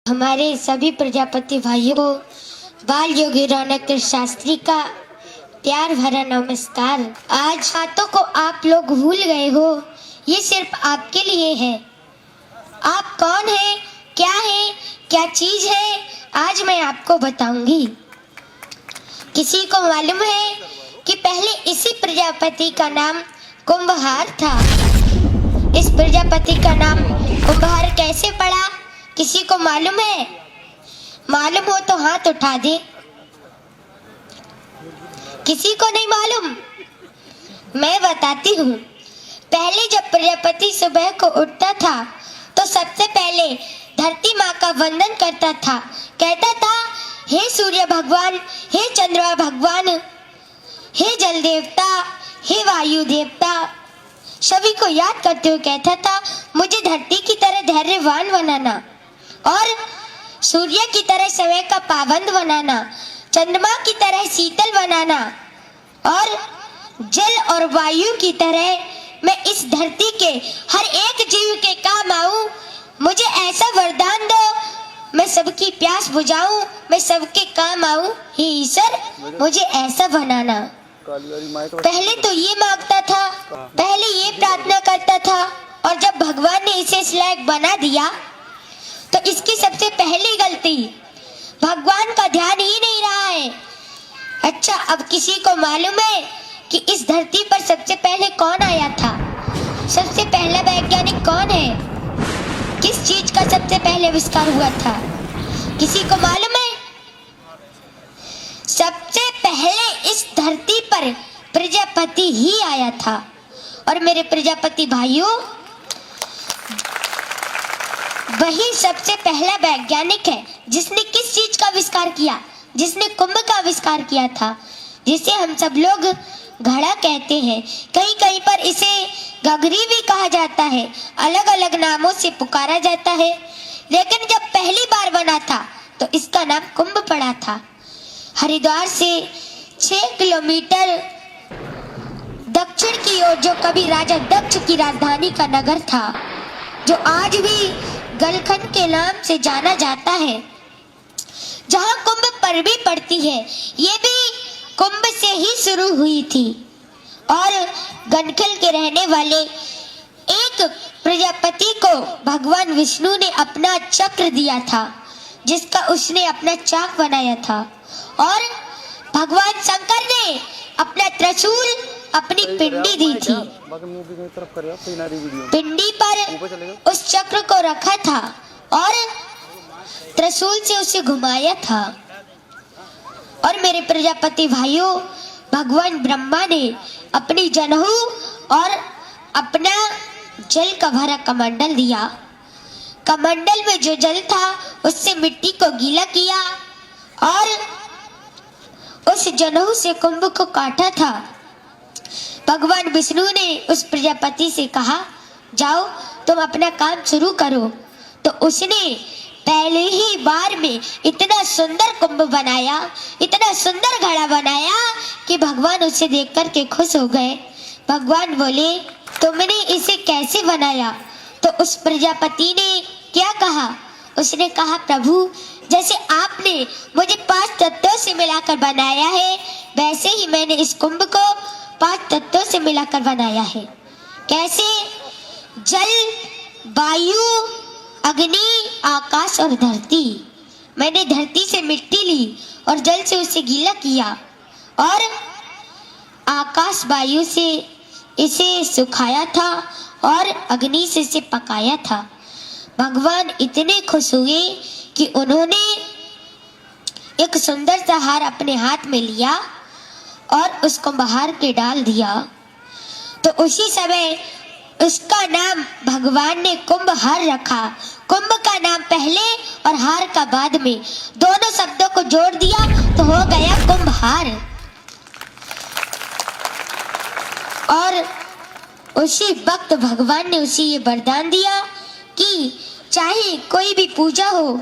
हमारे सभी प्रजापति भाइयों को बाल योगी रौनक शास्त्री का प्यार भरा नमस्कार। आज बातों को आप लोग भूल गए हो, ये सिर्फ आपके लिए है। आप कौन है, क्या चीज है, आज मैं आपको बताऊंगी। किसी को मालूम है कि पहले इसी प्रजापति का नाम कुंभहार था। इस प्रजापति का नाम कुंभहार कैसे पड़ा, किसी को मालूम है? मालूम हो तो हाथ उठा दे। किसी को नहीं मालूम? मैं बताती हूँ। पहले जब प्रजापति सुबह को उठता था तो सबसे पहले धरती माँ का वंदन करता था। कहता था, हे सूर्य भगवान, हे चंद्रमा भगवान, हे जल देवता, हे वायु देवता, सभी को याद करते हुए कहता था, मुझे धरती की तरह धैर्यवान बनाना और सूर्य की तरह समय का पाबंद बनाना, चंद्रमा की तरह शीतल बनाना और जल और वायु की तरह मैं इस धरती के हर एक जीव के काम आऊं। मुझे ऐसा वरदान दो, मैं सबकी प्यास बुझाऊं, मैं सबके काम आऊं। हे ईश्वर, मुझे ऐसा बनाना। पहले तो ये मांगता था, पहले ये प्रार्थना करता था, और जब भगवान ने इसे इस लायक बना दिया तो इसकी सबसे पहली गलती, भगवान का ध्यान ही नहीं रहा है। अच्छा, अब किसी को मालूम है कि इस धरती पर सबसे पहले कौन आया था? सबसे पहला वैज्ञानिक कौन है? किस चीज का सबसे पहले आविष्कार हुआ था? किसी को मालूम है? सबसे पहले इस धरती पर प्रजापति ही आया था। और मेरे प्रजापति भाइयों, वही सबसे पहला वैज्ञानिक है जिसने किस चीज का आविष्कार किया? जिसने कुंभ का आविष्कार किया था, जिसे हम सब लोग घड़ा कहते हैं। कहीं कहीं पर इसे गगरी भी कहा जाता है, अलग अलग नामों से पुकारा जाता है। लेकिन जब पहली बार बना था तो इसका नाम कुंभ पड़ा था। हरिद्वार से 6 किलोमीटर दक्षिण की ओर जो कभी राजा दक्ष की राजधानी का नगर था, जो आज भी गलखंड के नाम से जाना जाता है, जहाँ कुंभ परवी पड़ती है, ये भी कुंभ से ही शुरू हुई थी। और गलखंड के रहने वाले एक प्रजापति को भगवान विष्णु ने अपना चक्र दिया था, जिसका उसने अपना चाक बनाया था। और भगवान शंकर ने अपना त्रिशूल, अपनी पिंडी दी थी। पिंडी पर उस चक्र को रखा था और त्रिशूल से उसे घुमाया था। और मेरे प्रजापति भाइयों, भगवान ब्रह्मा ने अपनी जनेऊ और अपना जल का भरा कमंडल दिया। कमंडल में जो जल था उससे मिट्टी को गीला किया और उस जनेऊ से कुंभ को काटा था। भगवान विष्णु ने उस प्रजापति से कहा, जाओ तुम अपना काम शुरू करो। तो उसने पहले ही बार में इतना सुंदर कुंभ बनाया, इतना सुंदर घड़ा बनाया कि भगवान उसे देखकर के खुश हो गए। भगवान बोले, तुमने इसे कैसे बनाया? तो उस प्रजापति ने क्या कहा? उसने कहा, प्रभु, जैसे आपने मुझे 5 तत्वों से मिलाकर बनाया है, वैसे ही मैंने इस कुंभ को 5 तत्वों से मिलाकर बनाया है। कैसे? जल, वायु, अग्नि, आकाश और धरती। मैंने धरती से मिट्टी ली और जल से उसे गीला किया और आकाश वायु से इसे सुखाया था और अग्नि से इसे पकाया था। भगवान इतने खुश हुए कि उन्होंने एक सुंदर सा हार अपने हाथ में लिया और उसको बाहर के डाल दिया। तो उसी समय उसका नाम भगवान ने कुंभहार रखा। कुंभ का नाम पहले और हार का बाद में, दोनों शब्दों को जोड़ दिया तो हो गया कुंभहार। और उसी वक्त भगवान ने उसे ये वरदान दिया कि चाहे कोई भी पूजा हो,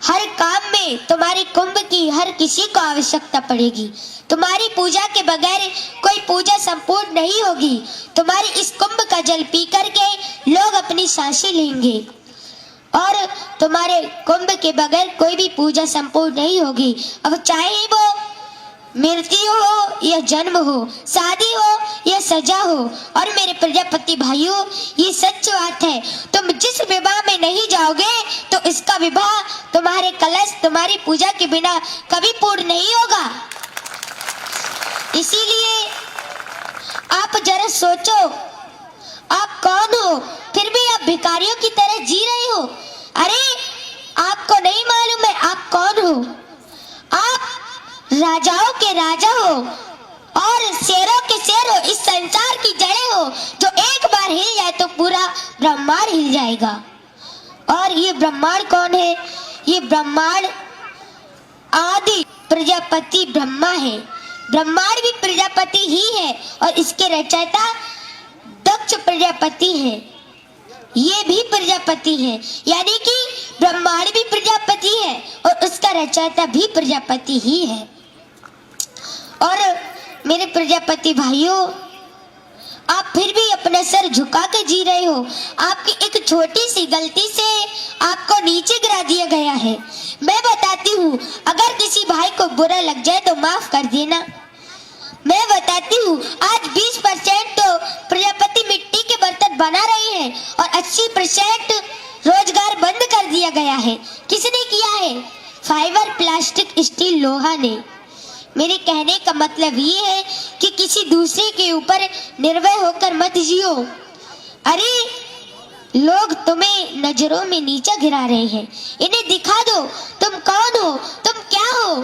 हर काम में तुम्हारी कुंभ की हर किसी को आवश्यकता पड़ेगी। तुम्हारी पूजा के बगैर कोई पूजा संपूर्ण नहीं होगी। तुम्हारी इस कुंभ का जल पी करके लोग अपनी सांसें लेंगे। और तुम्हारे कुंभ के बगैर कोई भी पूजा संपूर्ण नहीं होगी। अब चाहे वो मृत्यु हो या जन्म हो, शादी हो या सजा हो। और मेरे प्रजापति भाइयों, ये सच बात है, तुम जिस विवाह में नहीं जाओगे तो इसका विवाह तुम्हारे कलश, तुम्हारी पूजा के बिना कभी पूर्ण नहीं होगा। इसीलिए आप जरा सोचो, आप कौन हो, फिर भी आप भिखारियों की तरह जी रहे हो। अरे आपको नहीं मालूम है आप कौन हो? आप राजाओं के राजा हो और शेरों के शेर हो, इस संसार की जड़ें हो। जो एक बार हिल जाए तो पूरा ब्रह्मांड हिल जाएगा। और ये ब्रह्मांड कौन है? ये ब्रह्मांड आदि प्रजापति ब्रह्मा है। ब्रह्मांड भी प्रजापति ही है और इसके रचयिता दक्ष प्रजापति है। ये भी प्रजापति है, यानी कि ब्रह्मांड भी प्रजापति है और उसका रचयिता भी प्रजापति ही है। और मेरे प्रजापति भाइयों, आप फिर भी अपना सर झुका के जी रहे हो। आपकी एक छोटी सी गलती से आपको नीचे गिरा दिया गया है। मैं बताती हूँ, अगर किसी भाई को बुरा लग जाए तो माफ कर देना। मैं बताती हूँ, आज 20% तो प्रजापति मिट्टी के बर्तन बना रहे हैं और 80% रोजगार बंद कर दिया गया है। किसने किया है? फाइबर, प्लास्टिक, स्टील, लोहा ने। मेरे कहने का मतलब ये है कि किसी दूसरे के ऊपर निर्भय होकर मत जियो। अरे लोग तुम्हें नजरों में नीचा गिरा रहे हैं, इन्हें दिखा दो तुम कौन हो, तुम क्या हो।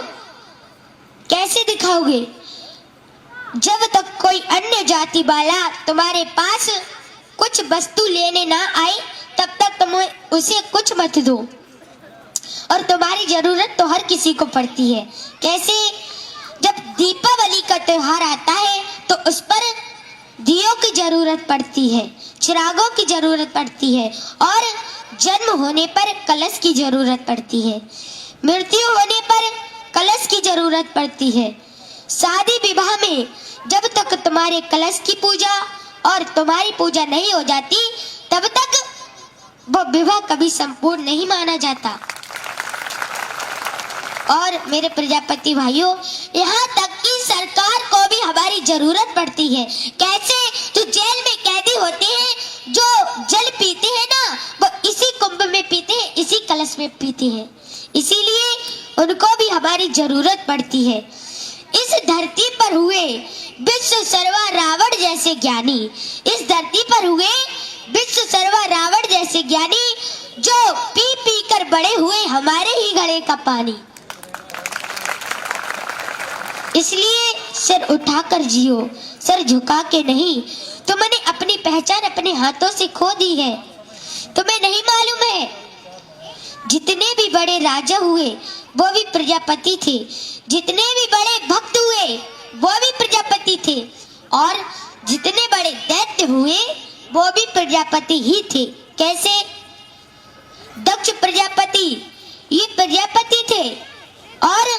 कैसे दिखाओगे? जब तक कोई अन्य जाति वाला तुम्हारे पास कुछ वस्तु लेने ना आए तब तक तुम उसे कुछ मत दो। और तुम्हारी जरूरत तो हर किसी को पड़ती है। कैसे? जब दीपावली का त्योहार आता है तो उस पर दियों की जरूरत पड़ती है, चिरागों की जरूरत पड़ती है और जन्म होने पर कलश की जरूरत पड़ती है, मृत्यु होने पर कलश की जरूरत पड़ती है। शादी विवाह में जब तक तुम्हारे कलश की पूजा और तुम्हारी पूजा नहीं हो जाती तब तक वो विवाह कभी संपूर्ण नहीं माना जाता। और मेरे प्रजापति भाइयों, यहाँ तक कि सरकार को भी हमारी जरूरत पड़ती है। कैसे? जो जेल में कैदी होते हैं, जो जल पीते हैं ना, वो इसी कुंभ में पीते हैं, इसी कलश में पीते हैं। इसीलिए उनको भी हमारी जरूरत पड़ती है। इस धरती पर हुए विश्व सर्वा रावण जैसे ज्ञानी, इस धरती पर हुए विश्व सर्वा रावण जैसे ज्ञानी, जो पी पी कर बड़े हुए हमारे ही घड़े का पानी। इसलिए सिर उठाकर जियो, सर झुका के नहीं। तुमने अपनी पहचान अपने हाथों से खो दी है। तुम्हें नहीं मालूम है, जितने भी बड़े राजा हुए वो भी प्रजापति थे, जितने भी बड़े भक्त हुए वो भी प्रजापति थे और जितने बड़े दैत्य हुए वो भी प्रजापति ही थे। कैसे? दक्ष प्रजापति ये प्रजापति थे और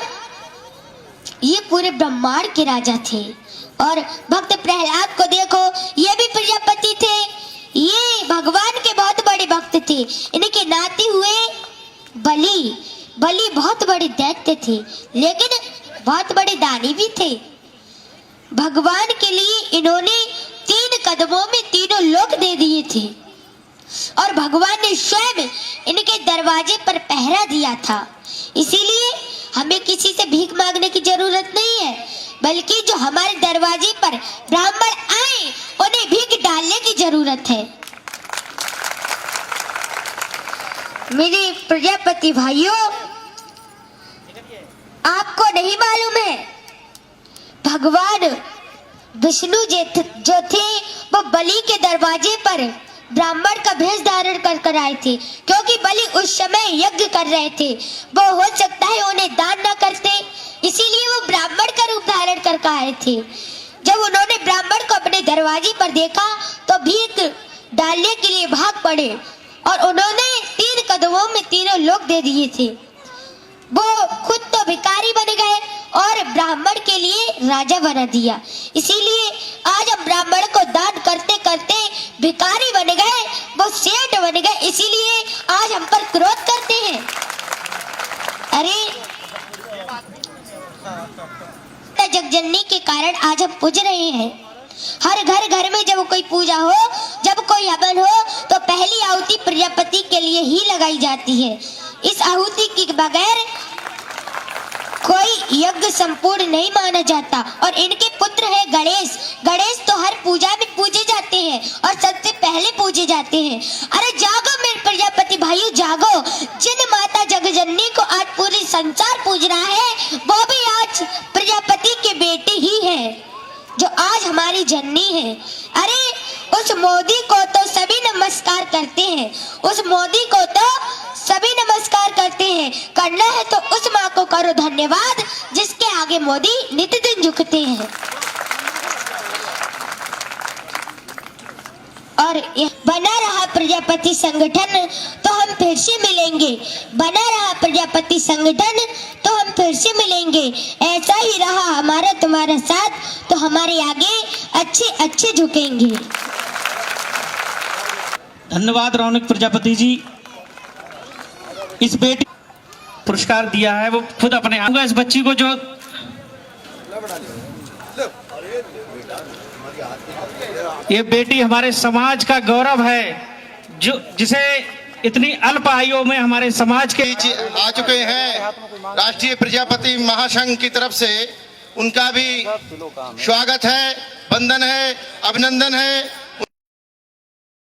ये पूरे ब्रह्मांड के राजा थे। और भक्त प्रहलाद को देखो, ये भी प्रजापति थे, ये भगवान के बहुत बड़े भक्त थे। इनके नाते हुए बलि, बलि बहुत बड़े दैत्य थे लेकिन बहुत बड़े दानी भी थे। भगवान के लिए इन्होंने 3 कदमों में तीनों लोक दे दिए थे और भगवान ने स्वयं इनके दरवाजे पर पहरा दिया था। इसीलिए हमें किसी से भीख मांगने की जरूरत नहीं है, बल्कि जो हमारे दरवाजे पर ब्राह्मण आए उन्हें भीख डालने की जरूरत है। मेरे प्रजापति भाइयों, आपको नहीं मालूम है, भगवान विष्णु जो थे वो बलि के दरवाजे पर ब्राह्मण का भेष धारण कर आए थे, क्योंकि बलि उस समय यज्ञ कर रहे थे। वो हो सकता है उन्हें दान न करते, इसीलिए वो ब्राह्मण का रूप धारण कर आए थे। जब उन्होंने ब्राह्मण को अपने दरवाजे पर देखा तो भीख डालने के लिए भाग पड़े और उन्होंने 3 कदमों में तीनों लोक दे दिए थे। वो खुद तो भिखारी बन गए और ब्राह्मण के लिए राजा बना दिया। इसीलिए आज हम ब्राह्मण को दान करते करते भिखारी बन गए, वो सेठ बन गए, इसीलिए आज हम पर क्रोध करते हैं। अरे जगजननी के कारण आज हम पूज रहे हैं। हर घर में जब कोई पूजा हो, जब कोई हवन हो, तो पहली आहुति प्रजापति के लिए ही लगाई जाती है। इस आहुति के बगैर कोई यज्ञ संपूर्ण नहीं माना जाता। और इनके पुत्र है गणेश। गणेश तो हर पूजा में पूजे जाते हैं और सबसे पहले पूजे जाते हैं। अरे जागो मेरे प्रजापति भाइयों, जागो। जिन माता जगजननी को आज पूरी संसार पूज रहा है, वो भी आज प्रजापति के बेटे ही है, जो आज हमारी जननी है। अरे उस मोदी को तो सभी नमस्कार करते हैं, उस मोदी को तो सभी नमस्कार करते हैं। करना है तो उस माँ को करो धन्यवाद, जिसके आगे मोदी नित्य दिन झुकते हैं। और बना रहा प्रजापति संगठन तो हम फिर से मिलेंगे, बना रहा प्रजापति संगठन तो हम फिर से मिलेंगे। ऐसा ही रहा हमारा तुम्हारा साथ तो हमारे आगे अच्छे अच्छे झुकेंगे। धन्यवाद रौनक प्रजापति जी। इस बेटी पुरस्कार दिया है, वो खुद अपने आप इस बच्ची को, जो ये बेटी हमारे समाज का गौरव है, जो जिसे इतनी अल्प आयु में हमारे समाज के आ चुके हैं। राष्ट्रीय प्रजापति महासंघ की तरफ से उनका भी स्वागत है, वंदन है, अभिनंदन है।